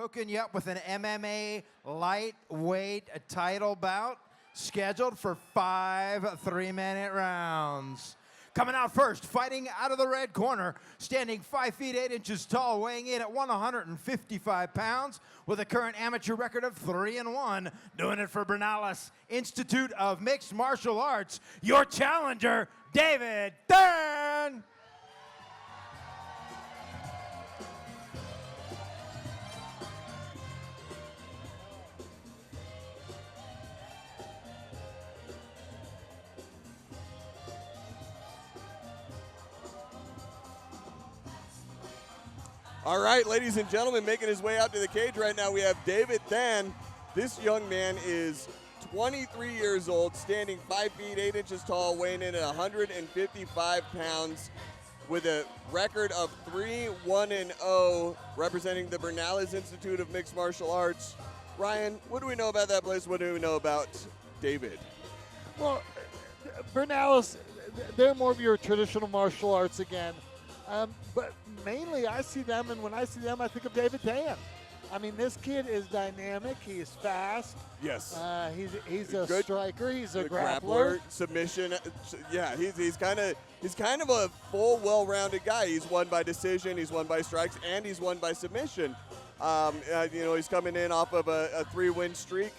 hooking you up with an MMA lightweight title bout scheduled for 5 3-minute rounds. Coming out first, fighting out of the red corner, standing 5 feet 8 inches tall, weighing in at 155 pounds, with a current amateur record of 3-1, doing it for Bernalis Institute of Mixed Martial Arts, your challenger, David Darien. All right, ladies and gentlemen, making his way out to the cage right now, we have David Darien. This young man is 23 years old, standing 5 feet 8 inches tall, weighing in at 155 pounds, with a record of 3-1-0, representing the Bernalis Institute of Mixed Martial Arts. Ryan, what do we know about that place? What do we know about David? Well, Bernalis, they're more of your traditional martial arts again. But mainly I see them, and when I see them, I think of David Darien. I mean, this kid is dynamic. He's fast. Yes. He's a good striker. He's a grappler. Submission. Yeah, he's kind of a full, well-rounded guy. He's won by decision. He's won by strikes, and he's won by submission. He's coming in off of a 3-win streak.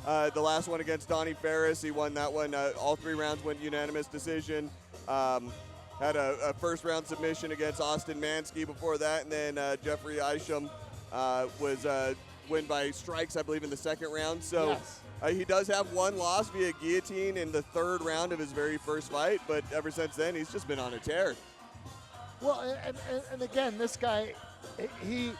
The last one against Donnie Ferris, he won that one. All 3 rounds went unanimous decision. Had a first-round submission against Austin Mansky before that, and then Jeffrey Isham was win by strikes, I believe, in the second round. So yes. He does have one loss via guillotine in the 3rd round of his very first fight, but ever since then, he's just been on a tear. Well, and again, this guy, he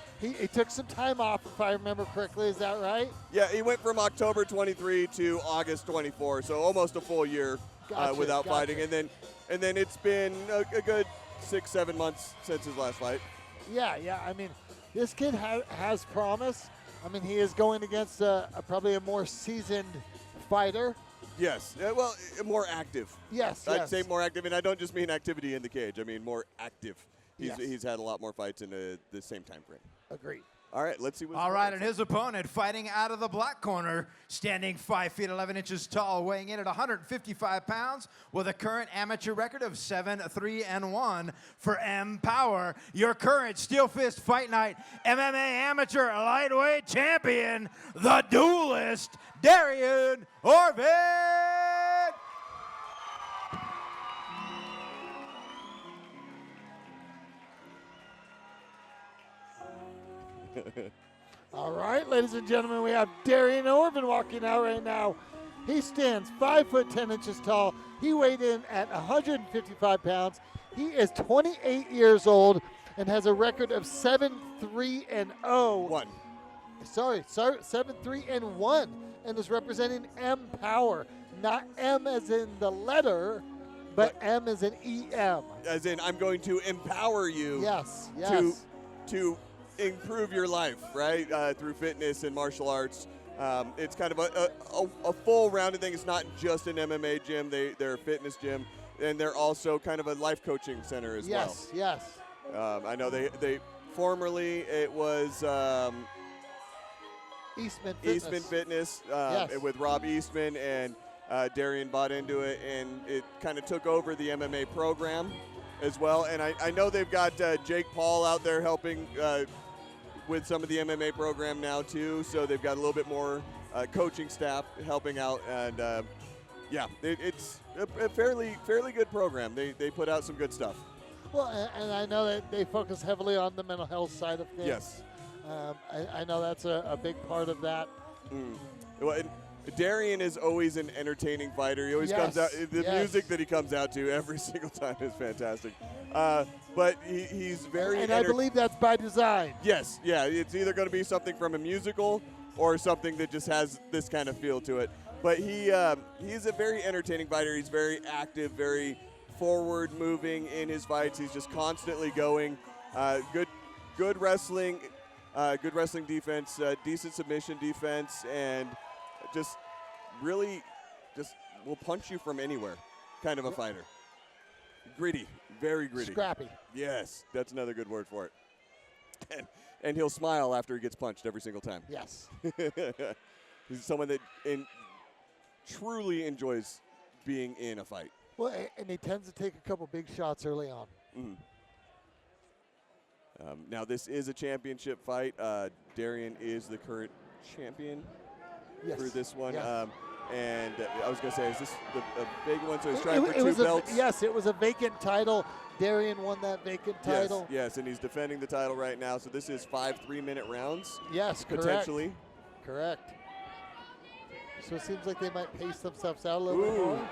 took some time off, if I remember correctly. Is that right? Yeah, he went from October 23 to August 24, so almost a full year without fighting, and then it's been a good 6-7 months since his last fight. Yeah. I mean, this kid has promise. I mean, he is going against probably a more seasoned fighter. Yes. Well, more active. Yes. I'd say more active, and I don't just mean activity in the cage. I mean more active. He's had a lot more fights in the same time frame. Agreed. All right, let's see what's All right, and his opponent fighting out of the black corner, standing 5 feet 11 inches tall, weighing in at 155 pounds, with a current amateur record of 7-3-1 for M Power, your current SteelFist Fight Night MMA amateur lightweight champion, the duelist, Darien Orvin. All right, ladies and gentlemen, we have Darien Orvin walking out right now. He stands 5 foot 10 inches tall. He weighed in at 155 pounds. He is 28 years old and has a record of 7-3-0. 1. Sorry, 7-3-1, and is representing M Power, not M as in the letter, but M as in EM. As in, I'm going to empower you. Yes. To improve your life, right, through fitness and martial arts. It's kind of a full-rounded thing. It's not just an MMA gym. They're a fitness gym, and they're also kind of a life coaching center as well. Yes. I know they formerly it was Eastman Fitness. With Rob Eastman, and Darien bought into it, and it kind of took over the MMA program as well. And I know they've got Jake Paul out there helping with some of the MMA program now too, so they've got a little bit more coaching staff helping out, and it's a fairly good program. They put out some good stuff. Well, and I know that they focus heavily on the mental health side of things. Yes. I know that's a big part of that. Well, and Darien is always an entertaining fighter. He always comes out. The music that he comes out to every single time is fantastic. But he's very. And I believe that's by design. Yes, yeah. It's either going to be something from a musical or something that just has this kind of feel to it. But he's a very entertaining fighter. He's very active, very forward-moving in his fights. He's just constantly going. Good wrestling, good wrestling defense, decent submission defense, and just really will punch you from anywhere kind of a fighter. Gritty, very gritty. Scrappy. Yes, that's another good word for it. And he'll smile after he gets punched every single time. Yes. He's someone that truly enjoys being in a fight. Well, and he tends to take a couple big shots early on. Mm-hmm. Now, this is a championship fight. Darien is the current champion for this one. Yeah. And I was going to say, is this a big one? So he's trying for two belts? Yes, it was a vacant title. Darien won that vacant title. Yes, and he's defending the title right now. So this is 5 3-minute rounds. Yes, potentially. Correct. So it seems like they might pace themselves out a little bit more.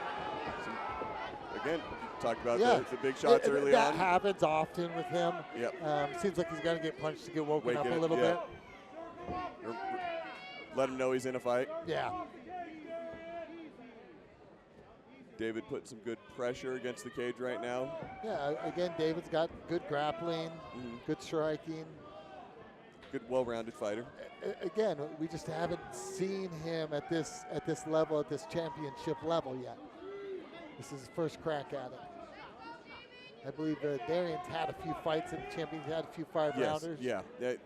Again, talked about the big shots early that on. That happens often with him. Yep. Seems like he's got to get punched to get woken up a little bit. Let him know he's in a fight. Yeah. David put some good pressure against the cage right now. Yeah, again, David's got good grappling, good striking. Good, well-rounded fighter. Again, we just haven't seen him at this level, at this championship level yet. This is his first crack at it. I believe Darien's had a few fights and the champion's had a few 5-rounders. Yeah. I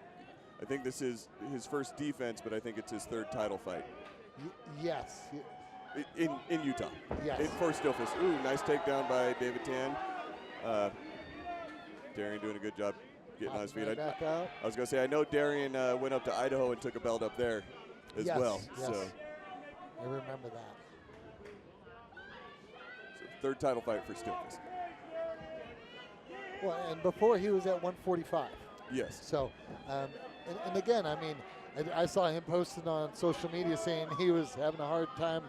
think this is his first defense, but I think it's his third title fight. Yes. In Utah. Yes. For SteelFist. Ooh, nice takedown by David Tan. Darien doing a good job getting on his feet. Back out. I was going to say, I know Darien went up to Idaho and took a belt up there as well. Yes. So I remember that. Third title fight for SteelFist. Well, and before he was at 145. Yes. So, and again, I mean, I saw him posting on social media saying he was having a hard time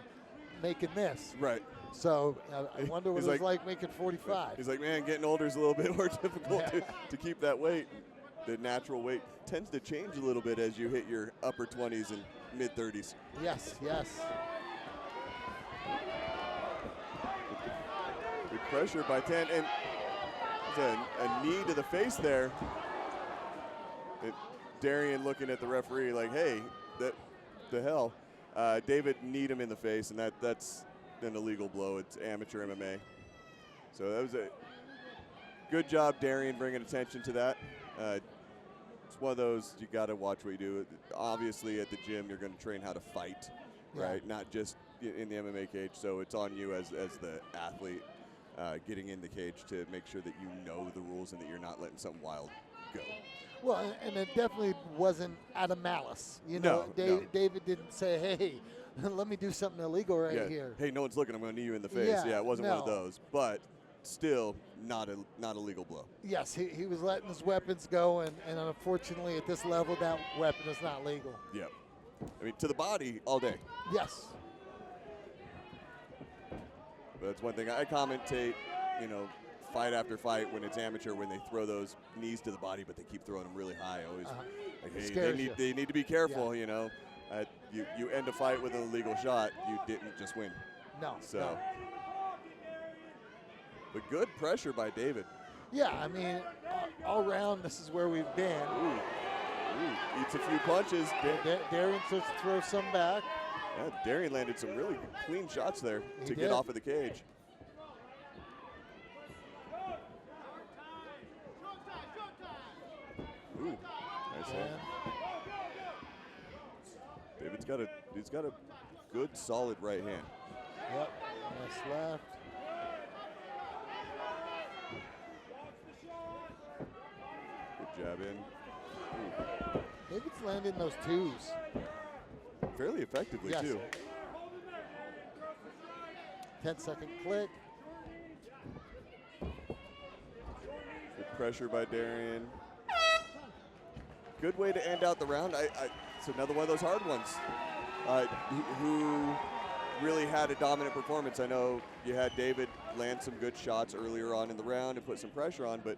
making this. Right. So I wonder what it was like making 45. He's like, man, getting older is a little bit more difficult to keep that weight. The natural weight tends to change a little bit as you hit your upper 20s and mid 30s. Yes. Good pressure by 10, and a knee to the face there. Darien looking at the referee like, hey, the hell. David kneed him in the face, and that's an illegal blow. It's amateur MMA. So that was a good job, Darien, bringing attention to that. It's one of those, you got to watch what you do. Obviously, at the gym, you're going to train how to fight, right? Not just in the MMA cage. So it's on you as the athlete getting in the cage to make sure that you know the rules and that you're not letting something wild go. Well, and it definitely wasn't out of malice. You know, David didn't say, hey, let me do something illegal here. Hey, no one's looking. I'm going to knee you in the face. Yeah, it wasn't one of those. But still not a legal blow. Yes, he was letting his weapons go, and unfortunately at this level, that weapon is not legal. Yep. I mean, to the body all day. Yes. But that's one thing. I commentate, fight after fight when it's amateur, when they throw those knees to the body, but they keep throwing them really high. Always, they need to be careful. You end a fight with an illegal shot, you didn't just win. No. So, no. But good pressure by David. Yeah, I mean, all around, this is where we've been. Ooh, eats a few punches. Darien starts to throw some back. Yeah, Darien landed some really clean shots there to get off of the cage. Ooh, nice hand. David's got a good, solid right hand. Yep, nice left. Good jab in. Ooh. David's landing those twos. Fairly effectively, too. 10-second click. Good pressure by Darien. Good way to end out the round. It's another one of those hard ones. Who really had a dominant performance. I know you had David land some good shots earlier on in the round and put some pressure on, but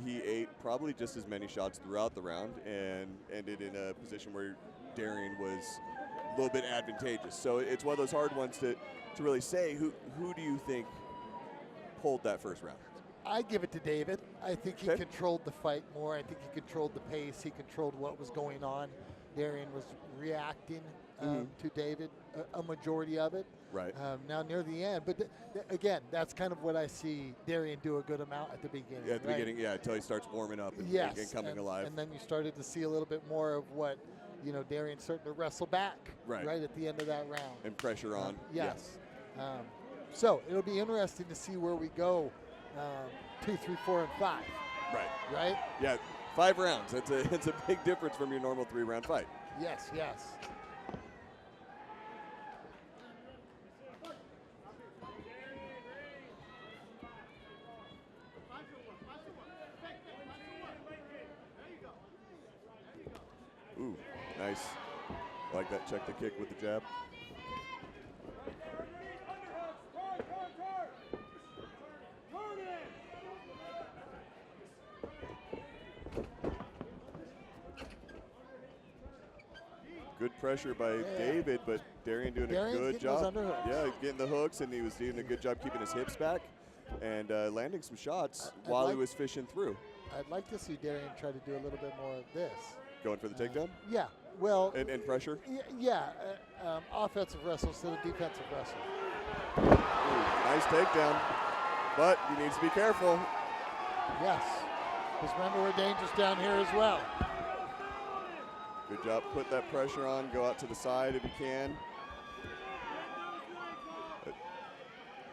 he ate probably just as many shots throughout the round and ended in a position where Darien was a little bit advantageous. So it's one of those hard ones to really say who do you think pulled that first round? I give it to David. I think he controlled the fight more. I think he controlled the pace. He controlled what was going on. Darien was reacting to David, a majority of it. Right. Now near the end, but again, that's kind of what I see Darien do a good amount at the beginning. Yeah, at the beginning, yeah, until he starts warming up and, yes, and coming alive. And then you started to see a little bit more of what, Darien starting to wrestle back right at the end of that round. And pressure on. Yes. So it'll be interesting to see where we go 2, 3, 4, and 5. Right. Right? Yeah, 5 rounds. It's a big difference from your normal 3-round fight. Yes, yes. Ooh, nice. Like that, check the kick with the jab. Good pressure by David, but Darien doing a good job. Yeah, he's getting the hooks, and he was doing a good job keeping his hips back and landing some shots while he was fishing through. I'd like to see Darien try to do a little bit more of this. Going for the takedown? Yeah, well. And pressure? Offensive wrestle instead of defensive wrestle. Ooh, nice takedown, but he needs to be careful. Yes, because remember we're dangerous down here as well. Good job, put that pressure on, go out to the side if you can.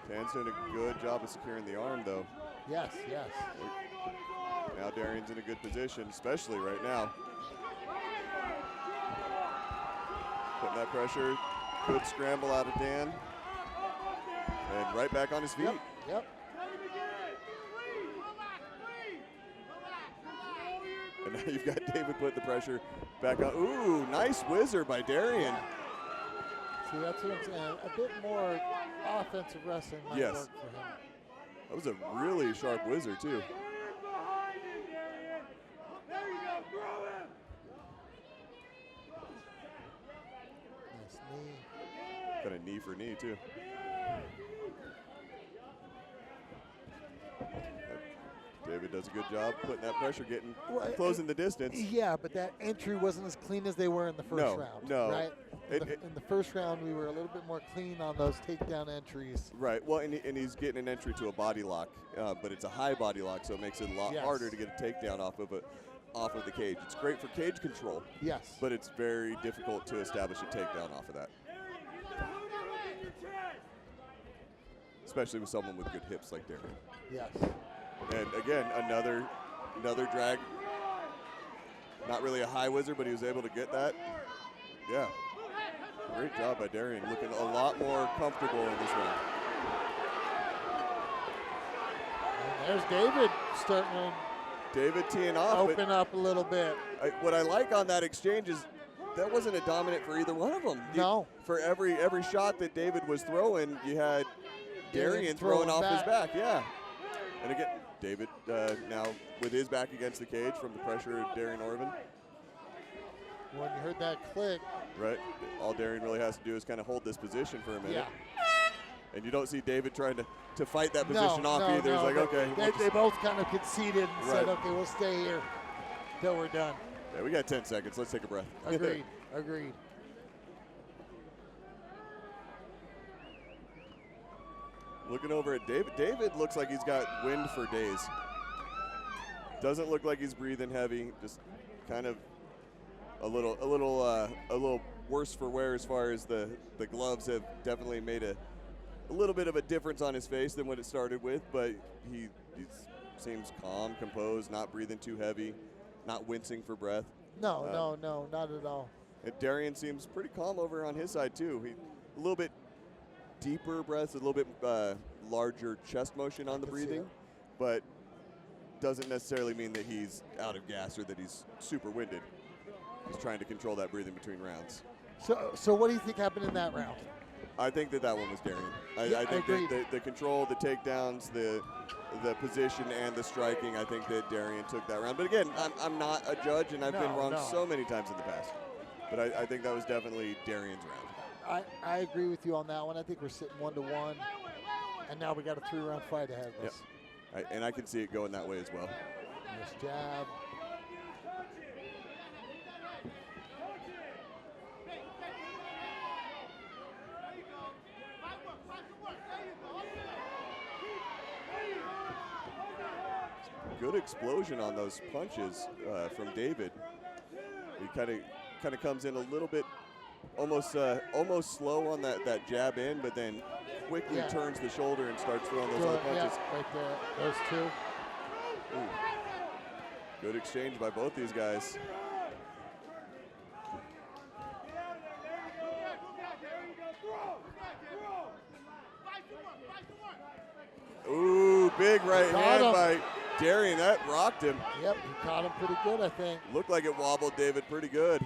Tan's doing a good job of securing the arm though. Yes, yes. Now Darien's in a good position, especially right now. Putting that pressure, good scramble out of Dan. And right back on his feet. Yep. And now you've got David put the pressure back on. Ooh, nice whizzer by Darien. See, that's what I'm saying. A bit more offensive wrestling might work for him. That was a really sharp whizzer, too. Nice knee. Got a knee for knee, too. David does a good job putting that pressure, closing the distance. Yeah, but that entry wasn't as clean as they were in the first round. No, right? In the first round, we were a little bit more clean on those takedown entries. Right. Well, and he's getting an entry to a body lock, but it's a high body lock, so it makes it a lot harder to get a takedown off of the cage. It's great for cage control. Yes. But it's very difficult to establish a takedown off of that. Especially with someone with good hips like Darien. Yes. And again, another drag. Not really a high whizzer, but he was able to get that. Yeah. Great job by Darien, looking a lot more comfortable in this round. And there's David starting to David teeing off. Open up a little bit. What I like on that exchange is that wasn't a dominant for either one of them. No. For every shot that David was throwing, you had Darien throwing off his back. Yeah. And again, David now with his back against the cage from the pressure of Darien Orvin. When you heard that click. Right. All Darien really has to do is kind of hold this position for a minute. Yeah. And you don't see David trying to fight that position off either. No, He's like, okay. They both kind of conceded and said, okay, we'll stay here till we're done. Yeah, we got 10 seconds. Let's take a breath. Agreed. Agreed. Looking over at David. David looks like he's got wind for days. Doesn't look like he's breathing heavy. Just kind of a little worse for wear as far as the gloves have definitely made a little bit of a difference on his face than what it started with, but he seems calm, composed, not breathing too heavy, not wincing for breath. No, not at all. And Darien seems pretty calm over on his side too. He a little bit deeper breaths, a little bit larger chest motion on the breathing, but doesn't necessarily mean that he's out of gas or that he's super winded. He's trying to control that breathing between rounds. So what do you think happened in that round? I think that one was Darien. I think that the control, the takedowns, the position, and the striking, I think that Darien took that round. But again, I'm not a judge, and I've been wrong so many times in the past. But I think that was definitely Darien's round. I agree with you on that one. I think we're sitting 1-1, and now we got a 3-round fight ahead of us. Yep. And I can see it going that way as well. Nice jab. good explosion on those punches from David. He kind of comes in a little bit, almost slow on that jab in, but then quickly turns the shoulder and starts throwing those other punches. Yeah, right there, those two. Ooh. Good exchange by both these guys. Ooh, big right hand by Darien. That rocked him. Yep, he caught him pretty good, I think. Looked like it wobbled David pretty good.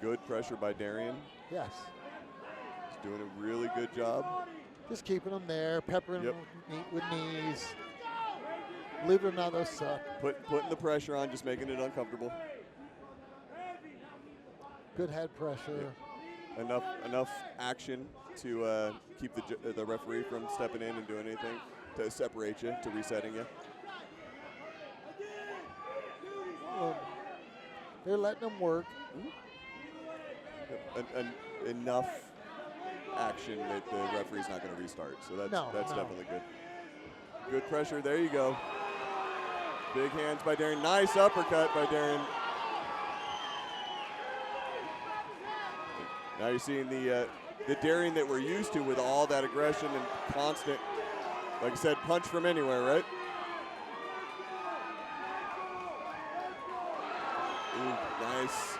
Good pressure by Darien. Yes. He's doing a really good job. Just keeping him there, peppering him with knees. Believe it or not, those suck. Putting the pressure on, just making it uncomfortable. Good head pressure. Yep. Enough action to keep the referee from stepping in and doing anything to separate you, to resetting you. Well, they're letting him work. Enough action that the referee's not going to restart. So that's definitely good. Good pressure. There you go. Big hands by Darien. Nice uppercut by Darien. Now you're seeing the Darien that we're used to with all that aggression and constant, like I said, punch from anywhere, right? Ooh, nice.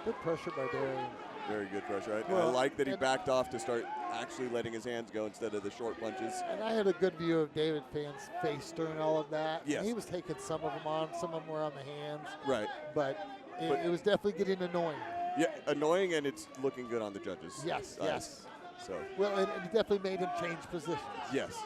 Good pressure by Darien. Very good pressure. I like that he backed off to start actually letting his hands go instead of the short punches. And I had a good view of David Fan's face during all of that. Yes. He was taking some of them on, some of them were on the hands. Right. But it was definitely getting annoying. Yeah, annoying, and it's looking good on the judges. Yes, yes. So. Well, it definitely made him change positions. Yes.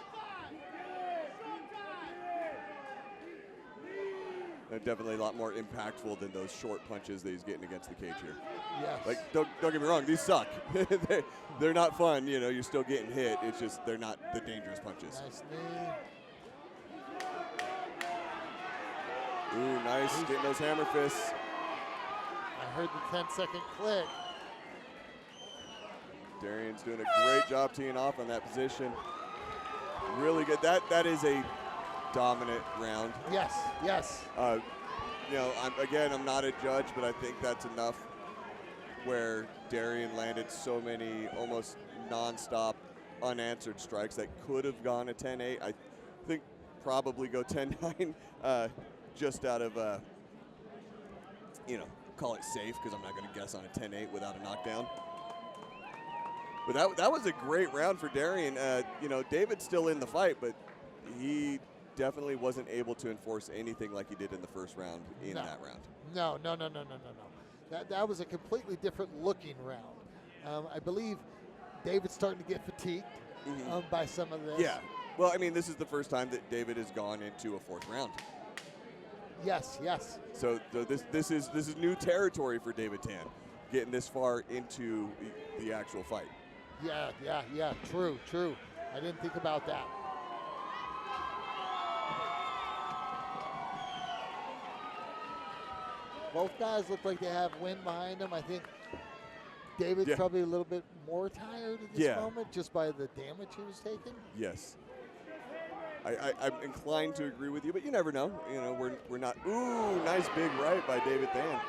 And definitely a lot more impactful than those short punches that he's getting against the cage here. Yes. Like, don't get me wrong, these suck. they're not fun, you know, you're still getting hit. It's just they're not the dangerous punches. Nice knee. Ooh, nice, getting those hammer fists. I heard the 10-second click. Darien's doing a great job teeing off on that position. Really good. That is a dominant round. Yes, yes. You know, I'm not a judge, but I think that's enough where Darien landed so many almost nonstop unanswered strikes that could have gone a 10-8. I think probably go 10-9 just out of, you know, call it safe, because I'm not going to guess on a 10-8 without a knockdown. But that was a great round for Darien. You know, David's still in the fight, but he definitely wasn't able to enforce anything like he did in the first round that round. No. That was a completely different looking round. I believe David's starting to get fatigued by some of this. Yeah. Well, I mean, this is the first time that David has gone into a fourth round. Yes, yes. So this is new territory for David Tan, getting this far into the actual fight. Yeah. True. I didn't think about that. Both guys look like they have wind behind them. I think David's probably a little bit more tired at this moment just by the damage he was taking. Yes. I'm inclined to agree with you, but you never know. You know, we're not. Ooh, nice big right by David Tan.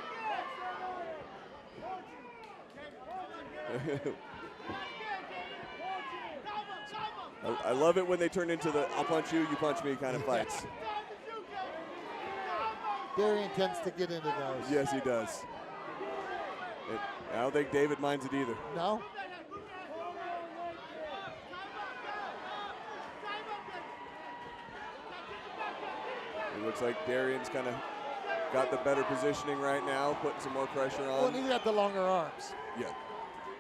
I love it when they turn into the I'll punch you, you punch me kind of fights. Darien tends to get into those. Yes, he does. I don't think David minds it either. No? It looks like Darien's kind of got the better positioning right now, putting some more pressure on. Well, he got the longer arms. Yeah.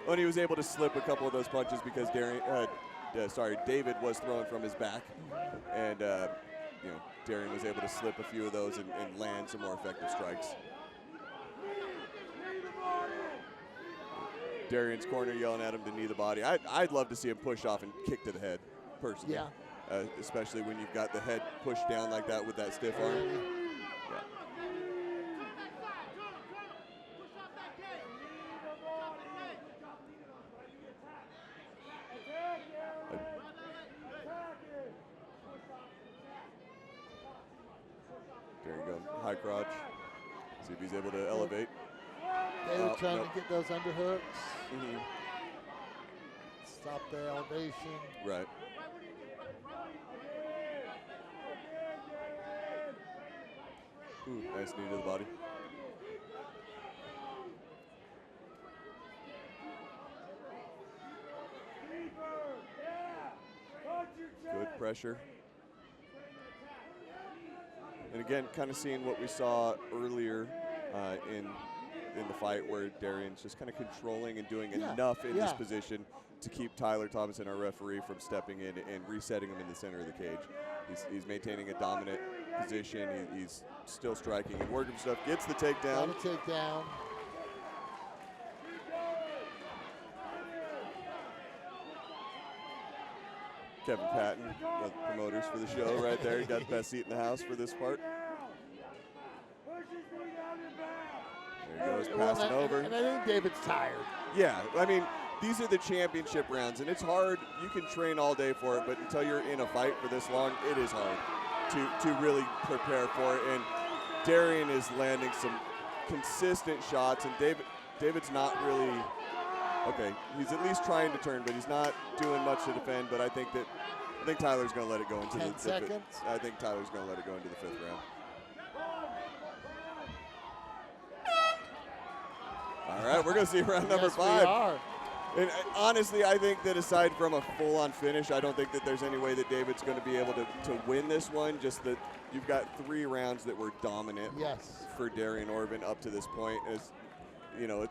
Well, and he was able to slip a couple of those punches because David was throwing from his back, and you know, Darien was able to slip a few of those and land some more effective strikes. Darien's corner yelling at him to knee the body. I'd love to see him push off and kick to the head, personally. Yeah. Especially when you've got the head pushed down like that with that stiff arm. Yeah. There you go. High crotch. See if he's able to elevate. David trying to get those underhooks. Mm-hmm. Stop the elevation. Right. Ooh, nice knee to the body. Good pressure. And again, kind of seeing what we saw earlier in the fight, where Darien's just kind of controlling and doing enough in this position to keep Tyler Thomason, our referee, from stepping in and resetting him in the center of the cage. He's maintaining a dominant position. He's still striking and working stuff. Gets the takedown. Got a takedown. Kevin Patton, one of the promoters for the show right there. He got the best seat in the house for this part. There he goes, passing over. And I think David's tired. Yeah, I mean, these are the championship rounds, and it's hard. You can train all day for it, but until you're in a fight for this long, it is hard to really prepare for it. And Darien is landing some consistent shots, and David's not really, okay, he's at least trying to turn, but he's not doing much to defend. But I think Tyler's going to let it go into 10 the seconds. I think Tyler's going to let it go into the 5th round. All right, we're going to see round number 5. We are. And honestly, I think that aside from a full-on finish, I don't think that there's any way that David's going to be able to win this one. Just that you've got 3 rounds that were dominant for Darien Orvin up to this point. As you know,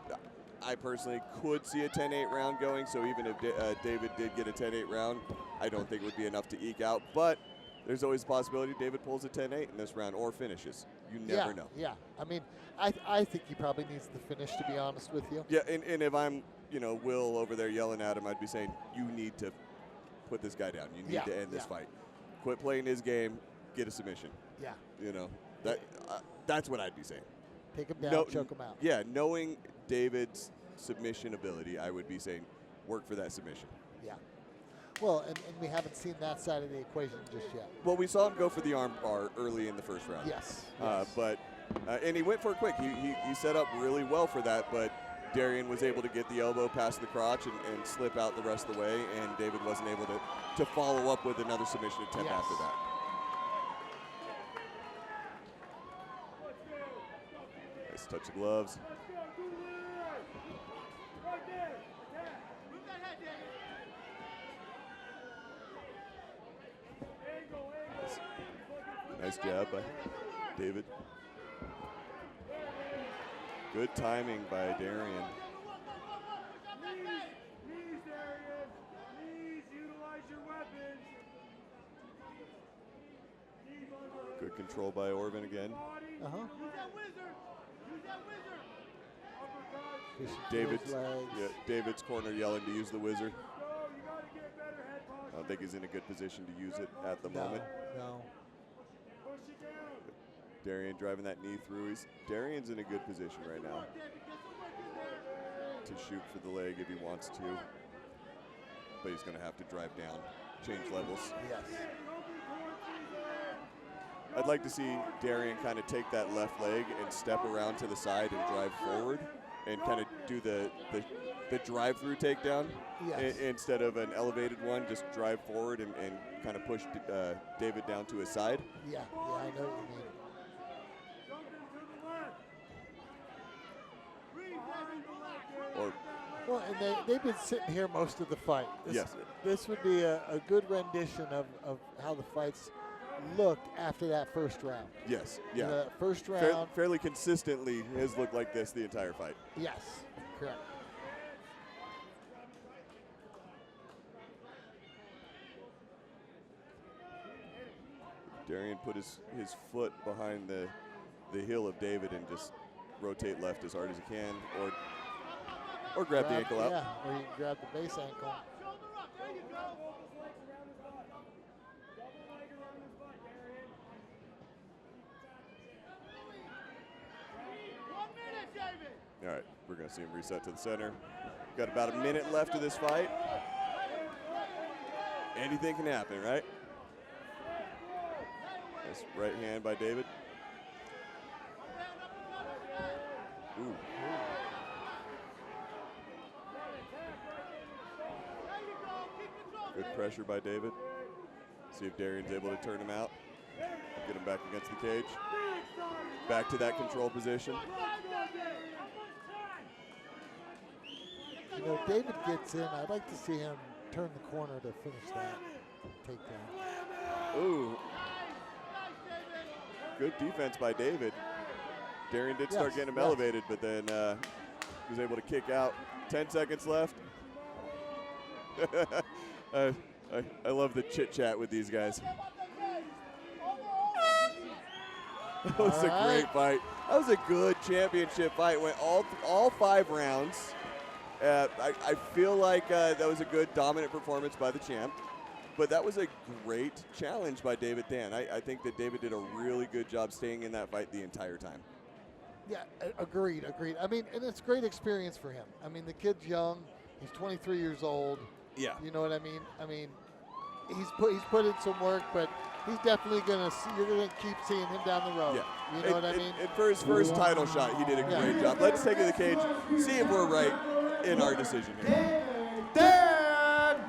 I personally could see a 10-8 round going. So even if David did get a 10-8 round, I don't think it would be enough to eke out. But there's always a possibility David pulls a 10-8 in this round or finishes. You never know. Yeah, I mean, I think he probably needs the finish, to be honest with you. Yeah, and if I'm, Will over there yelling at him, I'd be saying, you need to put this guy down. You need to end this fight. Quit playing his game. Get a submission. Yeah. That's what I'd be saying. Take him down, choke him out. Yeah, knowing David's submission ability, I would be saying, work for that submission. Yeah. Well, and we haven't seen that side of the equation just yet. Well, we saw him go for the arm bar early in the 1st round. Yes. And he went for it quick. He set up really well for that, but Darien was able to get the elbow past the crotch and slip out the rest of the way, and David wasn't able to follow up with another submission attempt after that. Nice touch of gloves. Nice jab by David. Good timing by Darien. Good control by Orvin again. David's corner yelling to use the whizzer. I don't think he's in a good position to use it at the moment. No. Darien driving that knee through. Darien's in a good position right now to shoot for the leg if he wants to. But he's going to have to drive down, change levels. Yes. I'd like to see Darien kind of take that left leg and step around to the side and drive forward and kind of do the drive-through takedown instead of an elevated one. Just drive forward and kind of push David down to his side. Yeah, I know what you mean. Well, and they've been sitting here most of the fight. This would be a good rendition of how the fights looked after that 1st round. Yes, yeah. The 1st round. Fairly consistently has looked like this the entire fight. Yes, correct. Darien put his foot behind the heel of David and just rotate left as hard as he can, or grab the ankle out. Yeah, or you can grab the base ankle. All right, we're going to see him reset to the center. Got about a minute left of this fight. Anything can happen, right? Nice right hand by David. Ooh. Good pressure by David. See if Darien's able to turn him out. Get him back against the cage. Back to that control position. You know, David gets in. I'd like to see him turn the corner to finish that takedown. Ooh. Good defense by David. Darien did start getting him elevated, but then was able to kick out. 10 seconds left. I love the chit chat with these guys. That was a great fight. That was a good championship fight. Went all 5 rounds. I feel like that was a good dominant performance by the champ. But that was a great challenge by David Dan. I think that David did a really good job staying in that fight the entire time. Yeah, agreed. I mean, and it's a great experience for him. I mean, the kid's young. He's 23 years old. Yeah. You know what I mean? I mean, he's put in some work, but he's definitely gonna see. You're gonna keep seeing him down the road. Yeah. You know what I mean? And for his first title shot, he did a great job. Let's take it to the cage, see if we're right in our decision here. Dan!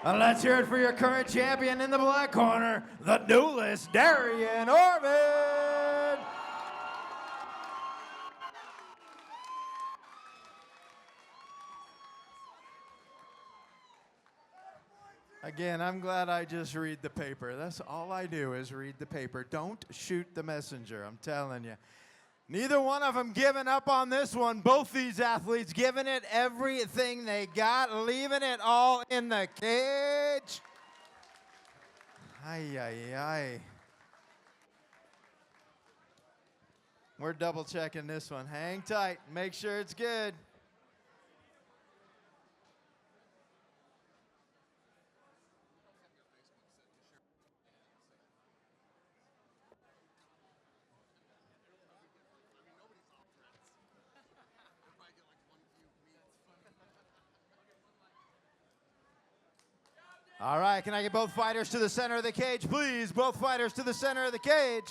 And let's hear it for your current champion in the black corner, the duelist, Darien Orvin! Again, I'm glad I just read the paper. That's all I do is read the paper. Don't shoot the messenger, I'm telling you. Neither one of them giving up on this one. Both these athletes giving it everything they got, leaving it all in the cage. Ay, ay, ay. We're double checking this one. Hang tight, make sure it's good. All right, can I get both fighters to the center of the cage, please? Both fighters to the center of the cage.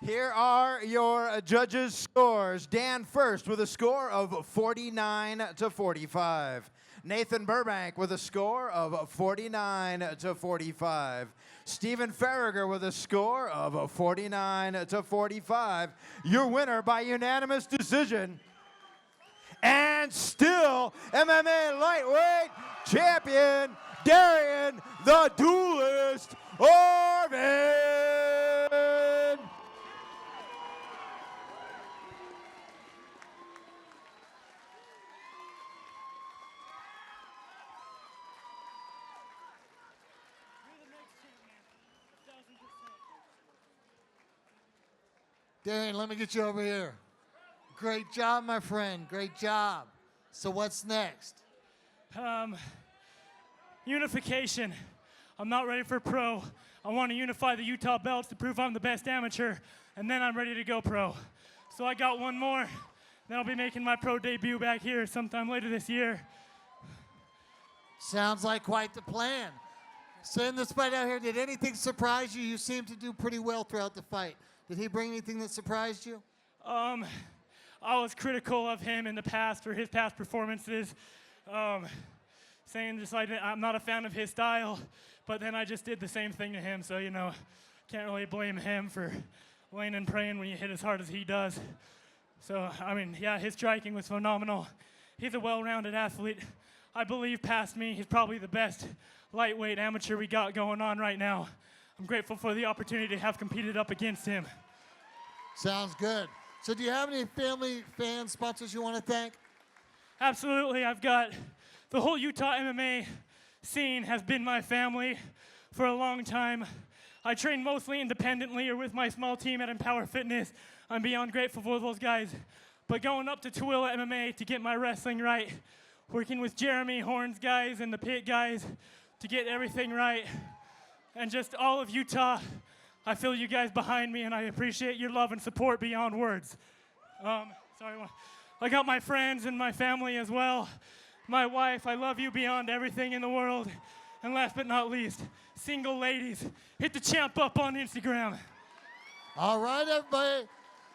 Here are your judges' scores. Dan first with a score of 49-45. Nathan Burbank with a score of 49-45. Stephen Farragher with a score of 49-45. Your winner by unanimous decision. And still MMA lightweight champion, Darien the Duelist Orvin. Darien, let me get you over here. Great job, my friend. Great job. So what's next? Unification. I'm not ready for pro. I want to unify the Utah belts to prove I'm the best amateur, and then I'm ready to go pro. So I got one more. Then I'll be making my pro debut back here sometime later this year. Sounds like quite the plan. So in this fight out here, did anything surprise you? You seemed to do pretty well throughout the fight. Did he bring anything that surprised you? I was critical of him in the past for his past performances, saying just like I'm not a fan of his style, but then I just did the same thing to him, so, you know, can't really blame him for laying and praying when you hit as hard as he does. So, I mean, yeah, his striking was phenomenal. He's a well-rounded athlete. I believe past me, he's probably the best lightweight amateur we got going on right now. I'm grateful for the opportunity to have competed up against him. Sounds good. So do you have any family, fans, sponsors you want to thank? Absolutely. I've got the whole Utah MMA scene has been my family for a long time. I train mostly independently or with my small team at Empower Fitness. I'm beyond grateful for those guys. But going up to Tooele MMA to get my wrestling right, working with Jeremy, Horns guys, and the Pit guys to get everything right, and just all of Utah, I feel you guys behind me, and I appreciate your love and support beyond words. I got my friends and my family as well. My wife, I love you beyond everything in the world. And last but not least, single ladies, hit the champ up on Instagram. All right, everybody.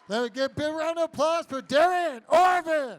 Let me give a big round of applause for Darien Orvin.